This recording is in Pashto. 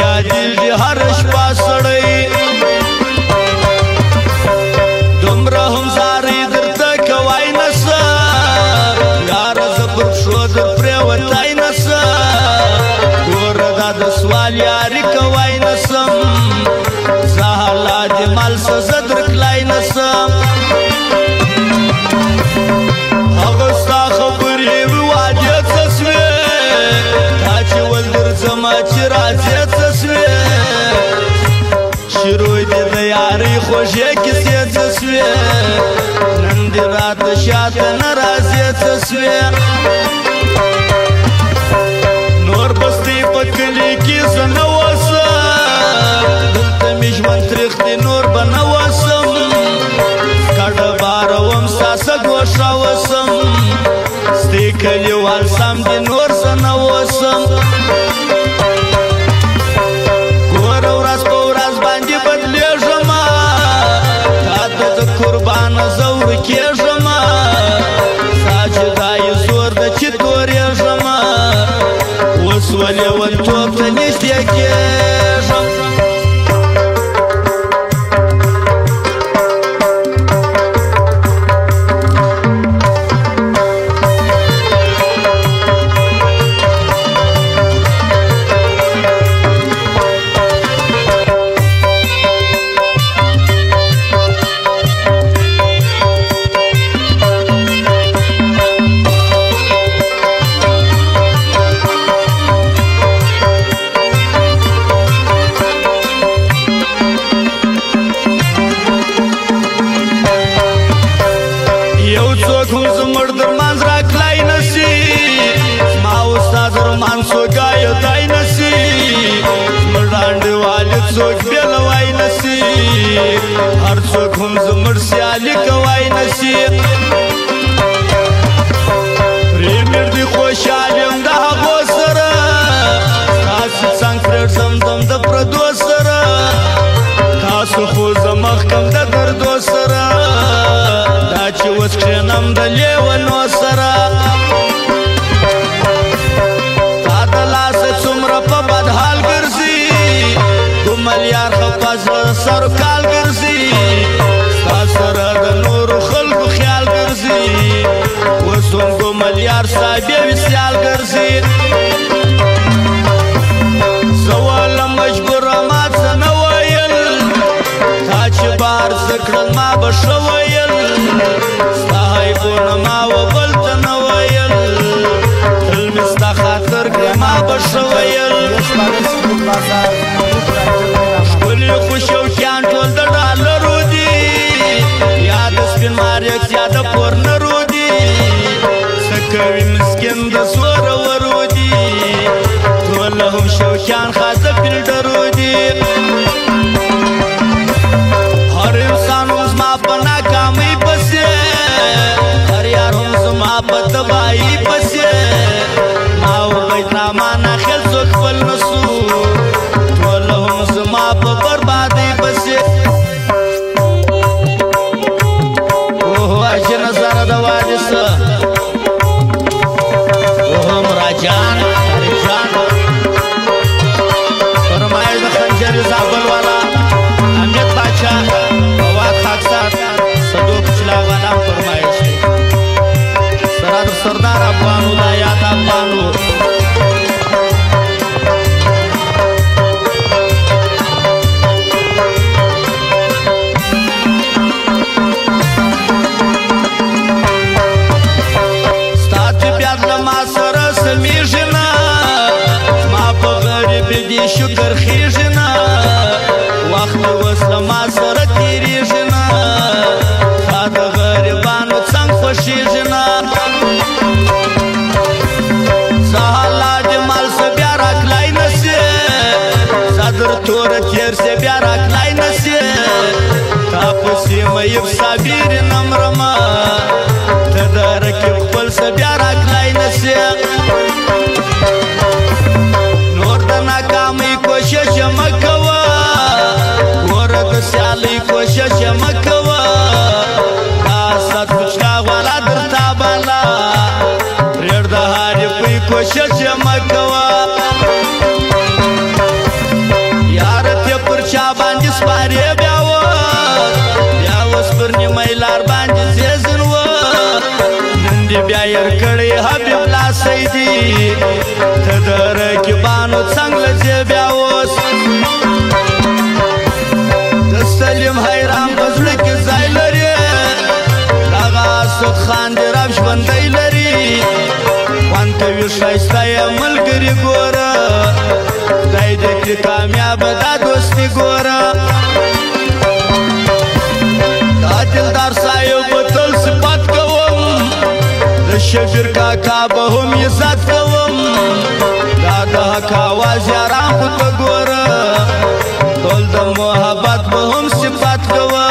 یادېږي هره شپه سړی دومره هم زارۍ درته کوی نه څه یاره زه پر پښو در پرېوتی نه څه ګوره دا د سوال یاري کوی نه سم زه حالا د مال څه زه درکلی نه سم هغه ستا خبرې وې وعدې څه سوې تا چې ول درځمه چې راځې څه سوې شروع دې د یارۍ خوږې کیسې څه سوې نن دې راته شاته نه راځې څه سوې نور بستې په کلي کې زه نه اوسم دلته مې ژوند تریخ دی نور به نه اوسم کډه باروم ستاسه ګوښه اوسم ستې کلیوال سم دی نور زه نه اوسم ګوره ورځ په ورځ باندې بدلېږمه تا ته د قربانه زه ورکېږمه ستا چې دا یې زور ده چې تورېږمه اوس ولېونتوب ته نږدې کېږم هر څوک هم زموږ سیالي کوی نه شي پرې مې دی خوشحال یم د هغو سره ستاسې څنګ پرېږدم دم د پردو سره تاسو خو زه مخکم د دردو سره دا چې اوس کښېنم د لیونو سره تا د لاسه څومره په بد حال ګرځي ګومل یار خفه زړه سر کال ګرځي ستا سره د نورو خلکو خیال ګرځي اوس هم ګومل یار ستا بې وسیال ګرځي زه والم مجبوره ما څه نه ویل تا چې بهر څه کړل ما به ښه ویل ستا عیبونه ما و بل ته نه ویل تل مې ستا خاطر کړې ما به ښه ویل ښکلي خوشوکیان ټول د ډالرو دي یا د سپین ماریکس یا د پورنرو دي څه کوي مسکین د زورورو دي ټول هم شوکیان خاصه فیلډرو دي هر انسان هم زما په ناکامۍ پسې هر یار هم زما په تباهۍ پسې ما وغید رامان خیل څوک خپل نسو ټول هم زما په بربادۍ پسې اوهو عجي نظاره د وادي څه اوهو مراجان طارق جان فرمایش د خنجري زابل والا امید باچا فواد خاکسار صدوق چلا والا فرمایش دی سردار افغانو دا یاد افغانو شکر خیږي نه وخت اوس له ما سره تېرېږي نه تا د غریبانو څنګ خوښېږي نه زه حالا د مال څه بیا راکلی نه شي صدر توره تېر شي بیا راکلی نه شي تا پسې میب صابر نه مرمه ته د رقیب خپل څه بیا راکلی نه شي ناکامۍ کوشش مه کوه ګوره د سیالۍ کوشش مه کوه دا سات کوچکا والا درته بالا پرېږده هرې پوی کوشش مه کوه باندې سپارې بیا اوس پر نیمۍ لار باندې زیزن و نن دې بیا ير کړی حبیب الله سیدي ته د رقیبانو څنګه ځې بیا اوس د سلیم حیران په زړه کې ځای لري دغه اسد خان دې رب ژوندی لري خوند کوي ښایسته یې ملګري ګوره خدای دې کړي کامیابه دا دوستي ګوره دا دلدار صاحب به تل صفت کوم د شفیق کاکا به هم عزت کوم دا د حق اواز یاران خو ته ګوره ټول د محبت به هم صفت کوم